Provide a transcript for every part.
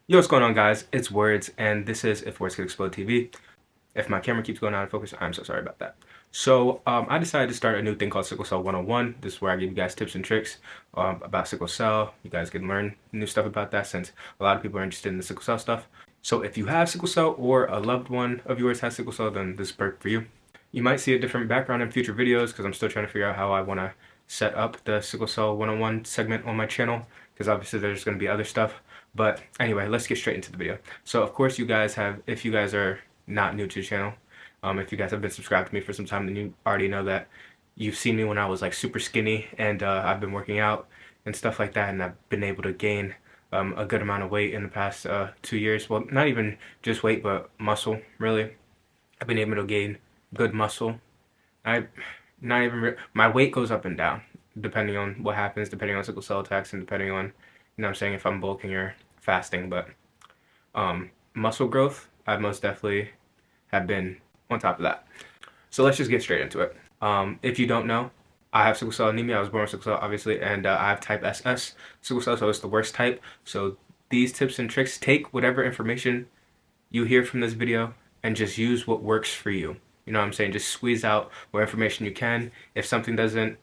Yo, what's going on, guys? It's Words, and this is If Words Could Explode TV. If my camera keeps going out of focus, I'm so sorry about that. I decided to start a new thing called SickleCell 101. This is where I give you guys tips and tricks about sickle cell. You guys can learn new stuff about that since a lot of people are interested in the sickle cell stuff. So if you have sickle cell or a loved one of yours has sickle cell, then this is perfect for you. You might see a different background in future videos because I'm still trying to figure out how I want to set up the SickleCell 101 segment on my channel, because obviously there's going to be other stuff. But anyway, let's get straight into the video. So of course you guys have, if you guys are not new to the channel, if you guys have been subscribed to me for some time, then you already know that you've seen me when I was like super skinny, and I've been working out and stuff like that, and I've been able to gain a good amount of weight in the past 2 years. Well, not even just weight, but muscle, really. I've been able to gain good muscle. I not even my weight goes up and down depending on what happens, depending on sickle cell attacks, and depending on, you know what I'm saying, if I'm bulking or fasting. But muscle growth, I most definitely have been on top of that. So let's just get straight into it. If you don't know, I have sickle cell anemia. I was born with sickle cell, obviously, and I have type SS sickle cell, so it's the worst type. So these tips and tricks, take whatever information you hear from this video and just use what works for you. You know what I'm saying? Just squeeze out what information you can. If something doesn't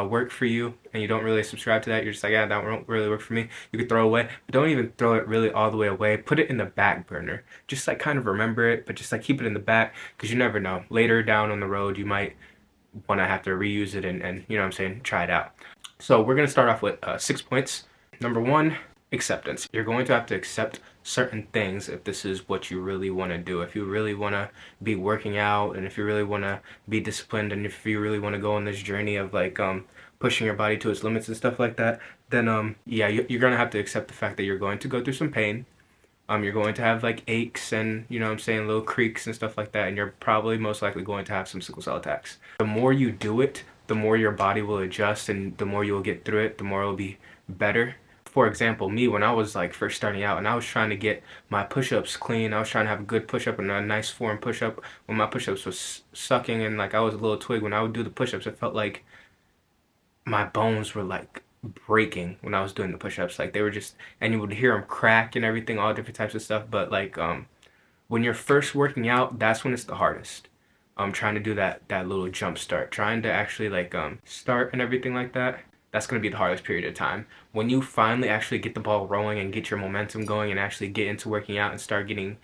work for you and you don't really subscribe to that, you're just like, yeah, that won't really work for me, you could throw it away. But don't even throw it really all the way away. Put it in the back burner. Just like kind of remember it, but just like keep it in the back, because you never know. Later down on the road, you might want to have to reuse it and you know what I'm saying, try it out. So we're going to start off with 6 points. Number one, acceptance. You're going to have to accept certain things if this is what you really want to do. If you really want to be working out, and if you really want to be disciplined, and if you really want to go on this journey of like pushing your body to its limits and stuff like that, then yeah, you're going to have to accept the fact that you're going to go through some pain. You're going to have like aches and, you know what I'm saying, little creaks and stuff like that, and you're probably most likely going to have some sickle cell attacks. The more you do it, the more your body will adjust, and the more you'll get through it, the more it'll be better. For example, me, when I was like first starting out and I was trying to get my push-ups clean, I was trying to have a good push-up and a nice form push-up. When my push-ups was sucking and like I was a little twig, when I would do the push-ups, it felt like my bones were like breaking when I was doing the push-ups. Like they were just, and you would hear them crack and everything, all different types of stuff. But like when you're first working out, that's when it's the hardest. Trying to do that little jump start, trying to actually like start and everything like that. That's going to be the hardest period of time. When you finally actually get the ball rolling and get your momentum going and actually get into working out and start getting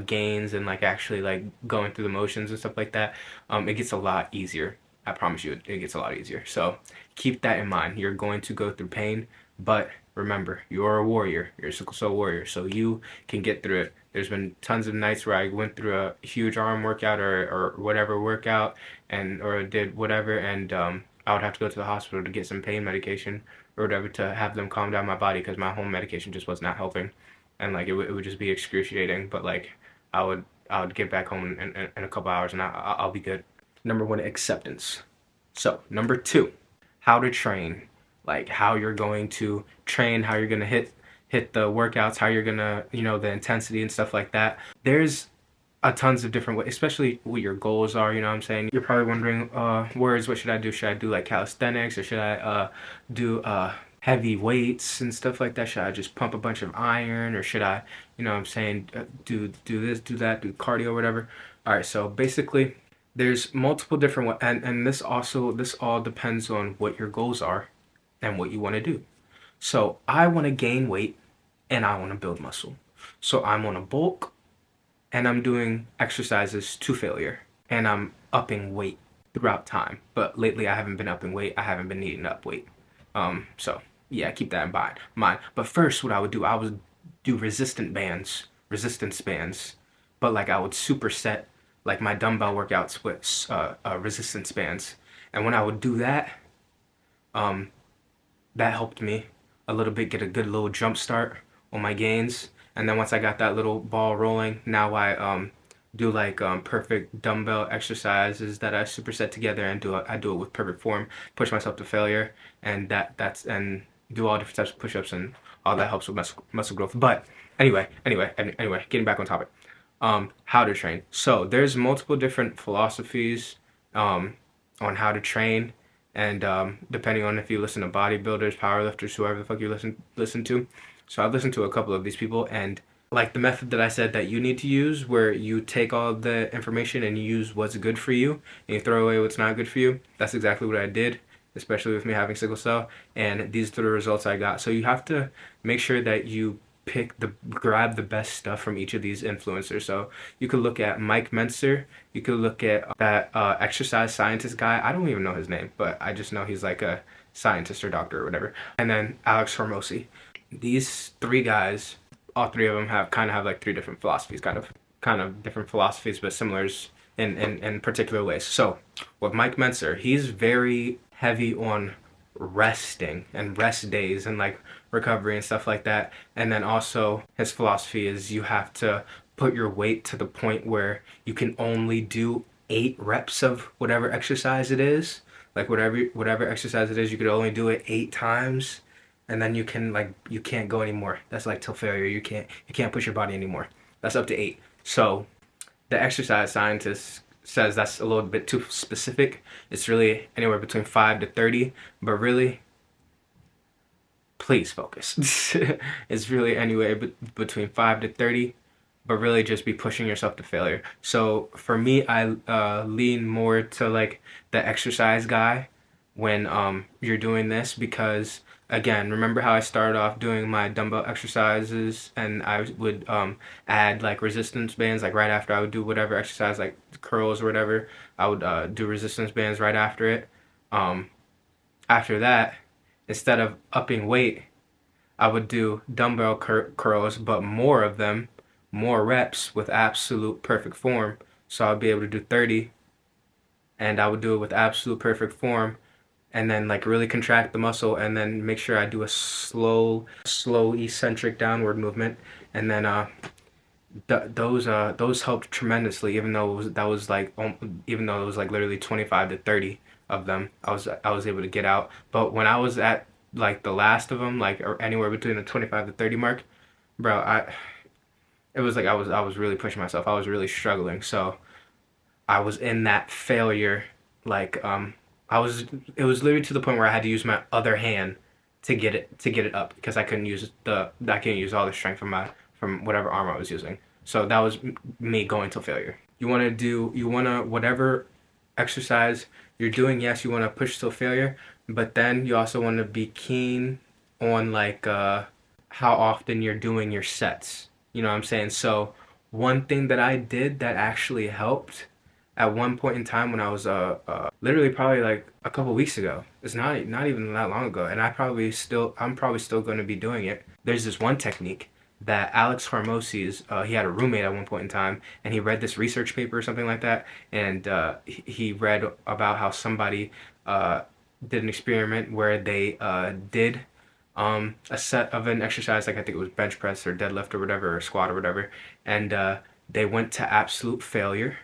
gains and like actually like going through the motions and stuff like that, it gets a lot easier. I promise you, it gets a lot easier. So keep that in mind. You're going to go through pain, but remember, you're a warrior. You're a sickle cell warrior, so you can get through it. There's been tons of nights where I went through a huge arm workout or whatever workout, and or did whatever, and I would have to go to the hospital to get some pain medication or whatever to have them calm down my body, because my home medication just was not helping, and like it would just be excruciating. But like I would get back home in a couple hours and I'll be good. Number one, acceptance. So number two, how to train. Like how you're going to train, how you're gonna hit the workouts, how you're gonna, you know, the intensity and stuff like that. There's a tons of different ways, especially what your goals are, you know what I'm saying? You're probably wondering, Words, what should I do? Should I do like calisthenics, or should I do heavy weights and stuff like that? Should I just pump a bunch of iron, or should I, you know what I'm saying, do this, do that, do cardio, whatever? All right, so basically there's multiple different, and this all depends on what your goals are and what you want to do. So I want to gain weight and I want to build muscle. So I'm on a bulk and I'm doing exercises to failure and I'm upping weight throughout time. But lately I haven't been upping weight. I haven't been needing up weight. So yeah, keep that in mind. But first what I would do resistance bands. But like I would superset like my dumbbell workouts with resistance bands. And when I would do that, that helped me a little bit get a good little jump start on my gains. And then once I got that little ball rolling, now I do like perfect dumbbell exercises that I superset together, and I do it with perfect form, push myself to failure, and and do all different types of push-ups, and all that helps with muscle growth. But anyway, getting back on topic. How to train. So there's multiple different philosophies on how to train, and depending on if you listen to bodybuilders, powerlifters, whoever the fuck you listen to, So I've listened to a couple of these people, and like the method that I said that you need to use, where you take all the information and you use what's good for you and you throw away what's not good for you, that's exactly what I did, especially with me having sickle cell, and these are the results I got. So you have to make sure that you grab the best stuff from each of these influencers. So you could look at Mike Mentzer, you could look at that exercise scientist guy. I don't even know his name, but I just know he's like a scientist or doctor or whatever. And then Alex Hormozi. These three guys, all three of them have like three different philosophies, kind of different philosophies, but similars in particular ways. So with Mike Mentzer, he's very heavy on resting and rest days and like recovery and stuff like that. And then also his philosophy is you have to put your weight to the point where you can only do 8 reps of whatever exercise it is. Like whatever exercise it is, you could only do it 8 times, and then you can't go anymore. That's like till failure. You can't push your body anymore. That's up to 8. So the exercise scientist says that's a little bit too specific. It's really anywhere between 5 to 30, but really, please focus. It's really anywhere between 5 to 30, but really just be pushing yourself to failure. So for me, I lean more to like the exercise guy when you're doing this, because again, remember how I started off doing my dumbbell exercises, and I would add like resistance bands, like right after I would do whatever exercise, like curls or whatever, I would do resistance bands right after it. After that, instead of upping weight, I would do dumbbell curls, but more of them, more reps with absolute perfect form. So I'd be able to do 30, and I would do it with absolute perfect form, and then like really contract the muscle, and then make sure I do a slow eccentric downward movement, and then those helped tremendously. Even though it was like literally 25 to 30 of them, I was able to get out. But when I was at like the last of them, like or anywhere between the 25 to 30 mark, bro, it was like I was really pushing myself. I was really struggling. So I was in that failure, like it was literally to the point where I had to use my other hand to get it up, because I couldn't use all the strength from whatever arm I was using. So that was me going to failure. You want to whatever exercise you're doing, yes, you want to push till failure, but then you also want to be keen on like how often you're doing your sets. You know what I'm saying? So one thing that I did that actually helped at one point in time when I was literally probably like a couple weeks ago. It's not even that long ago, and I'm probably still going to be doing it. There's this one technique that Alex Hormozi's he had a roommate at one point in time, and he read this research paper or something like that, and he read about how somebody did an experiment where they did a set of an exercise, like I think it was bench press or deadlift or whatever, or squat or whatever, and they went to absolute failure,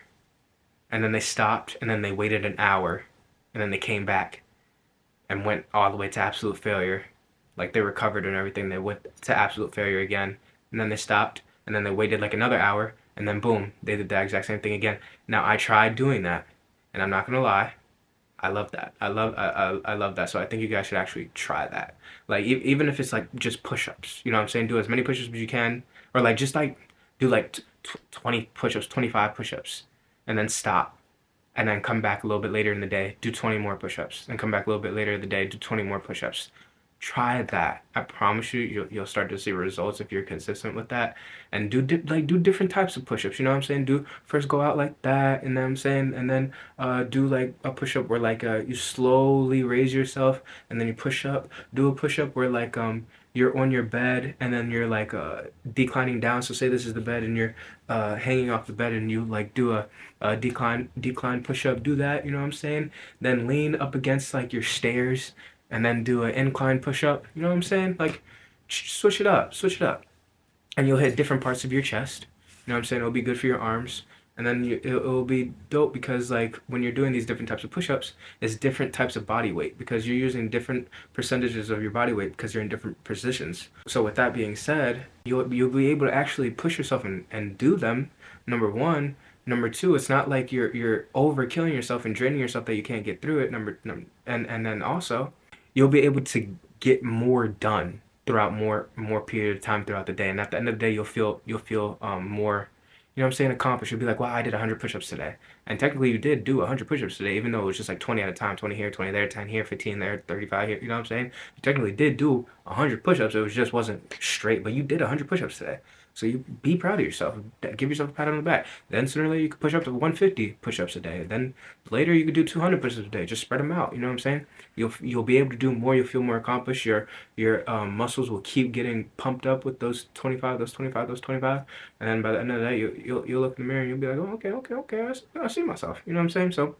and then they stopped, and then they waited an hour, and then they came back and went all the way to absolute failure. Like they recovered and everything, they went to absolute failure again, and then they stopped, and then they waited like another hour, and then boom, they did the exact same thing again. Now I tried doing that, and I'm not gonna lie, I love that. I love that. So I think you guys should actually try that. Like even if it's like just push-ups, you know what I'm saying? Do as many push-ups as you can, or like just like do like 20 push-ups, 25 push-ups, and then stop, and then come back a little bit later in the day, do 20 more push-ups, and come back a little bit later in the day, do 20 more push-ups. Try that. I promise you, you'll start to see results if you're consistent with that. And do different types of push-ups. You know what I'm saying? First go out like that, and then I'm saying, and then do like a push-up where like you slowly raise yourself, and then you push up. Do a push-up where like you're on your bed, and then you're like declining down. So say this is the bed, and you're hanging off the bed, and you like do a decline push-up. Do that. You know what I'm saying? Then lean up against like your stairs, and then do an incline push-up. You know what I'm saying? Like, switch it up, and you'll hit different parts of your chest. You know what I'm saying? It'll be good for your arms, and then it'll be dope, because like when you're doing these different types of push-ups, it's different types of body weight, because you're using different percentages of your body weight because you're in different positions. So with that being said, you'll be able to actually push yourself and do them. Number one. Number two, it's not like you're overkilling yourself and draining yourself that you can't get through it. And then also, you'll be able to get more done throughout more period of time throughout the day. And at the end of the day, you'll feel more, you know what I'm saying, accomplished. You'll be like, wow, I did 100 push-ups today. And technically you did do 100 push-ups today, even though it was just like 20 at a time, 20 here, 20 there, 10 here, 15 there, 35 here. You know what I'm saying? You technically did do 100 push-ups. It was just wasn't straight, but you did 100 push-ups today. So you be proud of yourself. Give yourself a pat on the back. Then sooner or later you could push up to 150 push-ups a day. Then later you could do 200 push-ups a day. Just spread them out. You know what I'm saying? You'll be able to do more. You'll feel more accomplished. Your muscles will keep getting pumped up with those 25, those 25, those 25. And then by the end of the day, you'll look in the mirror and you'll be like, oh, okay. I see myself. You know what I'm saying? So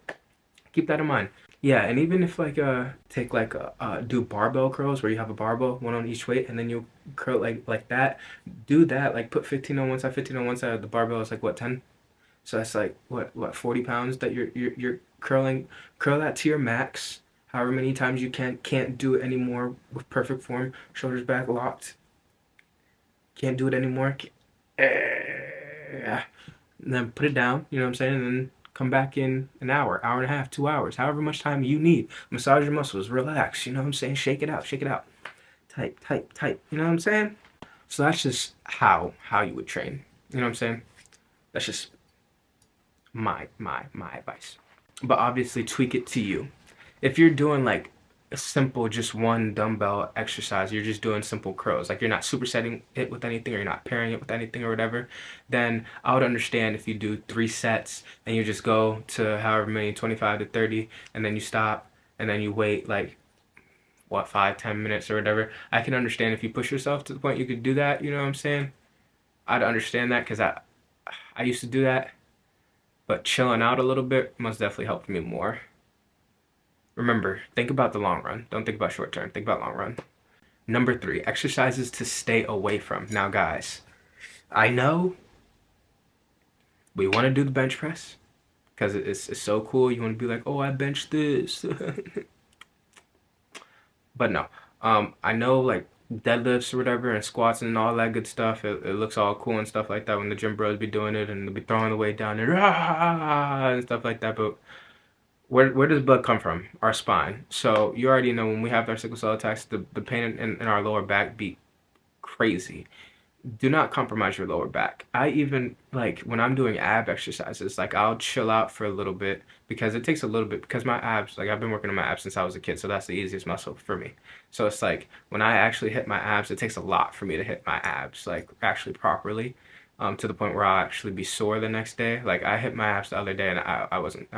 keep that in mind. Yeah, and even if like take like do barbell curls where you have a barbell, one on each weight, and then you curl like that. Do that, like put 15 on one side, 15 on one side. The barbell is like what, 10? So that's like what 40 pounds that you're curling. Curl that to your max. However many times you can't do it anymore with perfect form. Shoulders back locked. Can't do it anymore. And then put it down. You know what I'm saying? And then come back in an hour, hour and a half, 2 hours, however much time you need. Massage your muscles, relax, you know what I'm saying? Shake it out, shake it out. Tight, tight, tight. You know what I'm saying? So that's just how you would train. You know what I'm saying? That's just my advice. But obviously tweak it to you. If you're doing like a simple just one dumbbell exercise, you're just doing simple curls, like you're not supersetting it with anything or you're not pairing it with anything or whatever, then I would understand if you do 3 sets and you just go to however many, 25 to 30, and then you stop and then you wait like what, 5-10 minutes or whatever. I can understand if you push yourself to the point you could do that. You know what I'm saying? I'd understand that because I used to do that, but chilling out a little bit most definitely helped me more. Remember, think about the long run. Don't think about short term. Think about long run. Number 3, exercises to stay away from. Now, guys, I know we want to do the bench press because it's so cool. You want to be like, oh, I benched this. But no, I know like deadlifts or whatever and squats and all that good stuff. It looks all cool and stuff like that when the gym bros be doing it and they'll be throwing the weight down there and stuff like that. But where does blood come from? Our spine. So you already know when we have our sickle cell attacks, the pain in our lower back be crazy. Do not compromise your lower back. I even, like, when I'm doing ab exercises, like, I'll chill out for a little bit because it takes a little bit, because my abs, like, I've been working on my abs since I was a kid, so that's the easiest muscle for me. So it's like, when I actually hit my abs, it takes a lot for me to hit my abs, like, actually properly, to the point where I'll actually be sore the next day. Like, I hit my abs the other day, and I wasn't,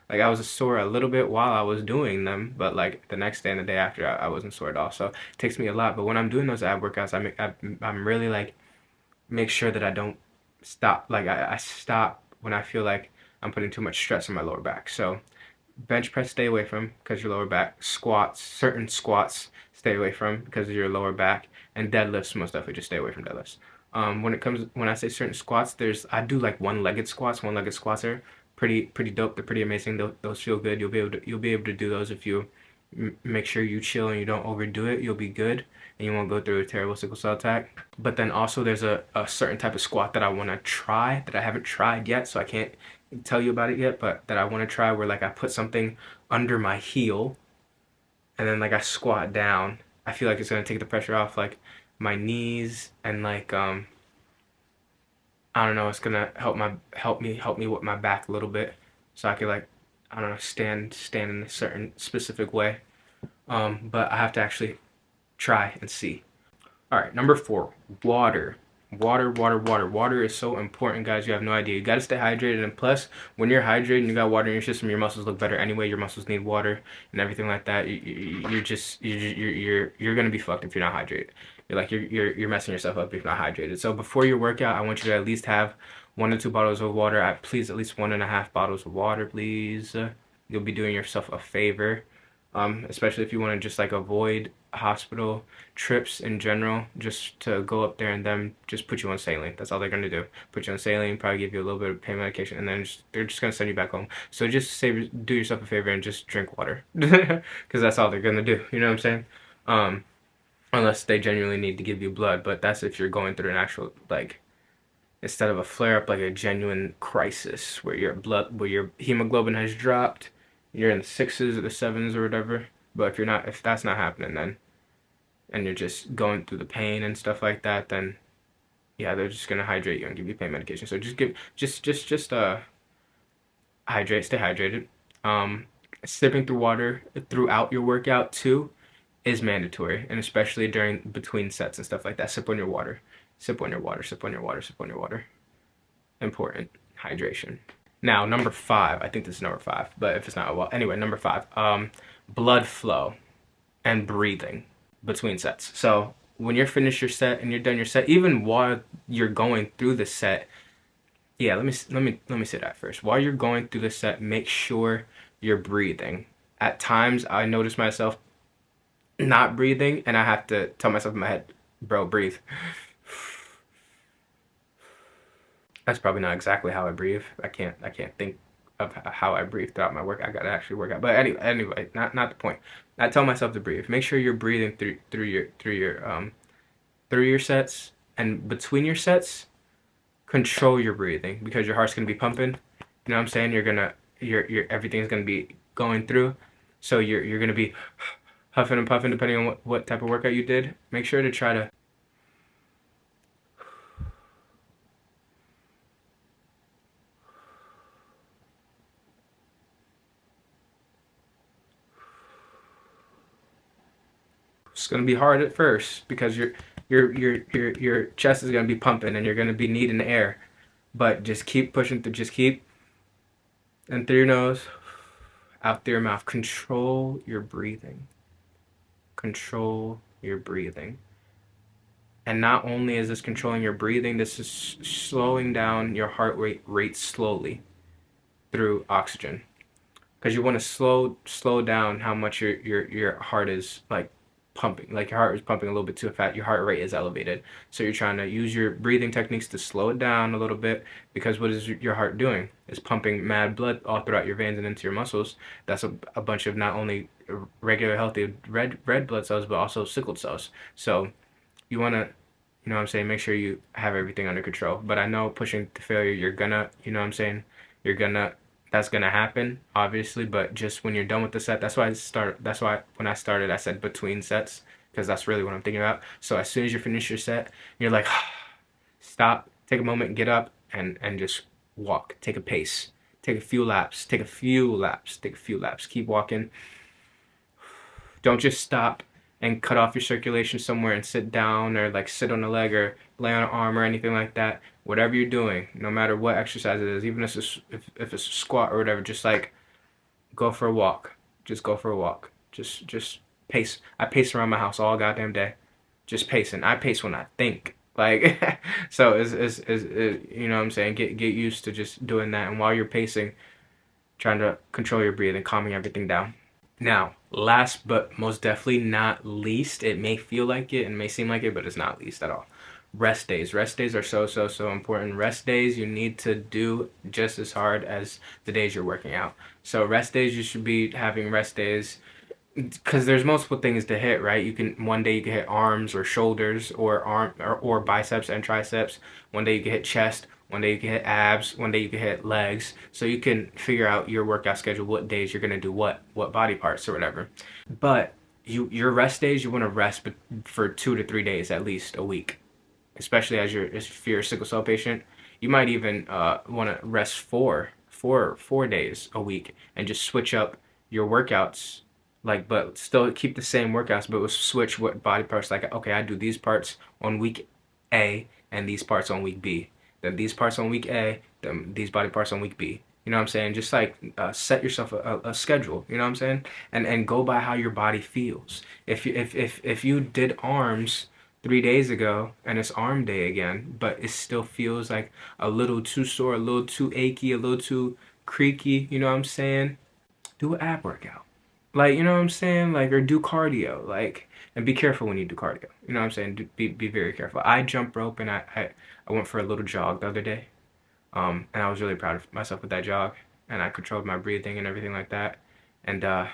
like, I was sore a little bit while I was doing them, but, like, the next day and the day after, I wasn't sore at all. So it takes me a lot, but when I'm doing those ab workouts, I'm really, like, make sure that I don't stop. Like I stop when I feel like I'm putting too much stress on my lower back. So bench press, stay away from because your lower back. Squats, certain squats, stay away from because of your lower back. And deadlifts, most definitely just stay away from deadlifts. When I say certain squats, I do like one-legged squats. One-legged squats are pretty dope. They're pretty amazing. Those feel good. You'll be able to do those if you make sure you chill and you don't overdo it. You'll be good and you won't go through a terrible sickle cell attack. But then also there's a certain type of squat that I want to try that I haven't tried yet, so I can't tell you about it yet, but that I want to try, where like I put something under my heel and then like I squat down. I feel like it's going to take the pressure off like my knees and like I don't know, it's going to help me with my back a little bit so I can like, I don't know, stand in a certain specific way. But I have to actually try and see. All right, number 4, water. Water is so important, guys. You have no idea. You got to stay hydrated, and plus, when you're hydrated and you got water in your system, your muscles look better anyway. Your muscles need water and everything like that. You're gonna be fucked if you're not hydrated. You're messing yourself up if you're not hydrated. So before your workout, I want you to at least have 1 to 2 bottles of water. Please, at least 1.5 bottles of water, please. You'll be doing yourself a favor. Especially if you want to just like avoid hospital trips in general, just to go up there and then just put you on saline. That's all they're going to do. Put you on saline, probably give you a little bit of pain medication, and then they're just going to send you back home. So just do yourself a favor and just drink water. Because that's all they're going to do. You know what I'm saying? Unless they genuinely need to give you blood. But that's if you're going through an actual, like, instead of a flare-up, like a genuine crisis where your hemoglobin has dropped. You're in the 6s or the 7s or whatever. But if that's not happening, then and you're just going through the pain and stuff like that, then yeah, they're just gonna hydrate you and give you pain medication. So just hydrate, stay hydrated. Um, Sipping through water throughout your workout too is mandatory, and especially during between sets and stuff like that. Sip on your water, sip on your water, sip on your water, sip on your water. Important hydration. Now, number 5, I think this is number 5, but if it's not, well, anyway, number 5, blood flow and breathing between sets. So when you're finished your set and you're done your set, even while you're going through the set, yeah, let me say that first. While you're going through the set, make sure you're breathing. At times, I notice myself not breathing, and I have to tell myself in my head, bro, breathe. That's probably not exactly how I breathe. I can't think of how I breathe throughout my work. I gotta actually work out. But anyway, not the point. I tell myself to breathe. Make sure you're breathing through your sets, and between your sets, control your breathing, because your heart's gonna be pumping. You know what I'm saying? Your everything's gonna be going through. So you're gonna be huffing and puffing depending on what type of workout you did. Make sure to try to it's gonna be hard at first because your chest is gonna be pumping and you're gonna be needing air. But just keep pushing through, just keep in through your nose, out through your mouth. Control your breathing. Control your breathing. And not only is this controlling your breathing, this is slowing down your heart rate through oxygen. Because you want to slow down how much your heart is like pumping. Like your heart is pumping a little bit too fast. Your heart rate is elevated. So you're trying to use your breathing techniques to slow it down a little bit, because what is your heart doing? It's pumping mad blood all throughout your veins and into your muscles. That's a bunch of not only regular healthy red blood cells, but also sickled cells. So you want to, you know what I'm saying, make sure you have everything under control. But I know pushing to failure, you're gonna, you know what I'm saying, you're gonna, that's gonna happen, obviously. But just when you're done with the set, that's why when I started, I said between sets, because that's really what I'm thinking about. So as soon as you finish your set, you're like, stop, take a moment, get up, and just walk. Take a pace. Take a few laps. Take a few laps. Take a few laps. Keep walking. Don't just stop and cut off your circulation somewhere and sit down, or like sit on a leg or lay on an arm or anything like that. Whatever you're doing, no matter what exercise it is, even if it's a squat or whatever, just like go for a walk. Just go for a walk. Just pace. I pace around my house all goddamn day. Just pacing. I pace when I think. Like, so you know what I'm saying? Get used to just doing that. And while you're pacing, trying to control your breathing, calming everything down. Now, last but most definitely not least, it may feel like it and may seem like it, but it's not least at all. Rest days. Rest days are so important. Rest days you need to do just as hard as the days you're working out. So rest days, you should be having rest days, because there's multiple things to hit, right? You can, one day you can hit arms or shoulders or biceps and triceps. One day you can hit chest. One day you can hit abs. One day you can hit legs. So you can figure out your workout schedule, what days you're gonna do what body parts or whatever. But your rest days, you want to rest for 2 to 3 days at least a week, especially if you're a sickle cell patient. You might even want to rest four days a week and just switch up your workouts, like, but still keep the same workouts, but we'll switch what body parts. Like, okay, I do these parts on week A and these parts on week B. Then these parts on week A, then these body parts on week B. You know what I'm saying? Just like set yourself a schedule. You know what I'm saying? And go by how your body feels. If you did arms 3 days ago and it's arm day again, but it still feels like a little too sore, a little too achy, a little too creaky, you know what I'm saying? Do an ab workout. Like, you know what I'm saying? Like, or do cardio. Like, and be careful when you do cardio. You know what I'm saying? Be very careful. I jump rope, and I went for a little jog the other day. And I was really proud of myself with that jog. And I controlled my breathing and everything like that. And I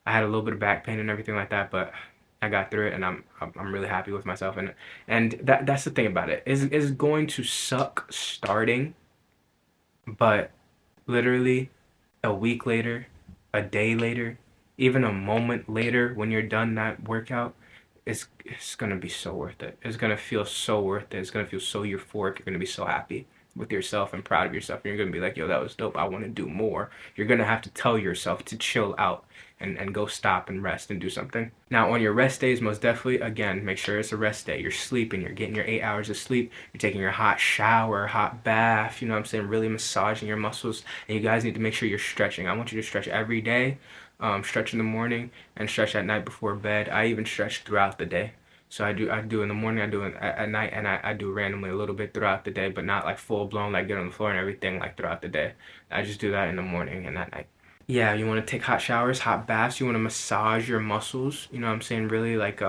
had a little bit of back pain and everything like that, but I got through it, and I'm really happy with myself. And that's the thing about it. It's going to suck starting, but literally a week later, a day later, even a moment later, when you're done that workout, it's gonna be so worth it. It's gonna feel so worth it. It's gonna feel so euphoric. You're gonna be so happy with yourself and proud of yourself. And you're gonna be like, yo, that was dope. I want to do more. You're gonna have to tell yourself to chill out and go stop and rest and do something. Now on your rest days, most definitely, again, make sure it's a rest day. You're sleeping, you're getting your 8 hours of sleep, you're taking your hot shower, hot bath, you know what I'm saying, really massaging your muscles. And you guys need to make sure you're stretching. I want you to stretch every day. Stretch in the morning and stretch at night before bed. I even stretch throughout the day. So I do in the morning, I do it at night, and I do randomly a little bit throughout the day, but not like full blown, like get on the floor and everything like throughout the day. I just do that in the morning and at night. Yeah, you want to take hot showers, hot baths. You want to massage your muscles. You know what I'm saying? Really like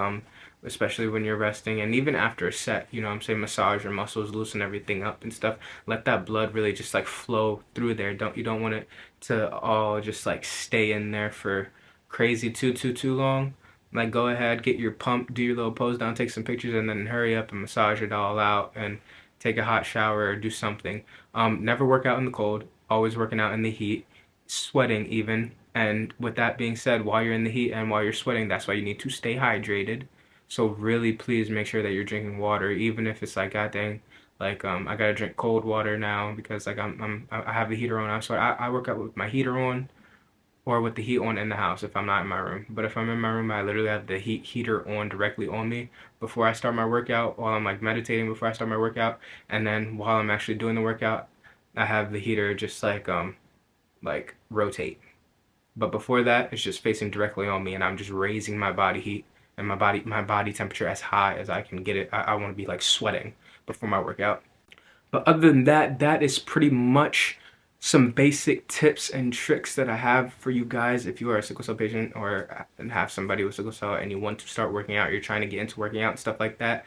especially when you're resting and even after a set. You know what I'm saying? Massage your muscles, loosen everything up and stuff. Let that blood really just like flow through there. You don't want it to all just like stay in there for crazy too long. Like go ahead, get your pump, do your little pose down, take some pictures, and then hurry up and massage it all out and take a hot shower or do something. Never work out in the cold. Always working out in the heat, sweating even. And with that being said, while you're in the heat and while you're sweating, that's why you need to stay hydrated. So really, please make sure that you're drinking water, even if it's like, god dang, like I gotta drink cold water now because like I have the heater on. So I work out with my heater on or with the heat on in the house if I'm not in my room. But if I'm in my room, I literally have the heater on directly on me before I start my workout, while I'm like meditating before I start my workout, and then while I'm actually doing the workout, I have the heater just like rotate. But before that, it's just facing directly on me, and I'm just raising my body heat and my body temperature as high as I can get it. I want to be like sweating before my workout. But other than that, that is pretty much some basic tips and tricks that I have for you guys if you are a sickle cell patient or have somebody with sickle cell and you want to start working out, you're trying to get into working out and stuff like that.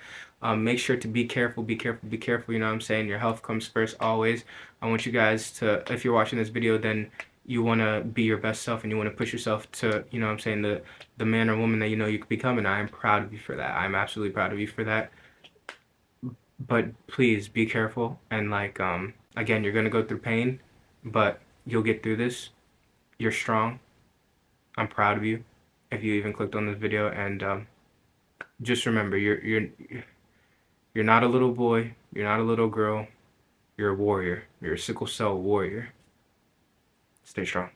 Make sure to be careful, be careful, be careful. You know what I'm saying? Your health comes first always. I want you guys to, if you're watching this video, then you want to be your best self and you want to push yourself to, you know what I'm saying, the man or woman that you know you could become, and I am proud of you for that. I'm absolutely proud of you for that. But please be careful, and like again, you're gonna go through pain, but you'll get through this. You're strong. I'm proud of you if you even clicked on this video, and just remember, you're not a little boy, you're not a little girl, you're a warrior. You're a sickle cell warrior. Stay strong.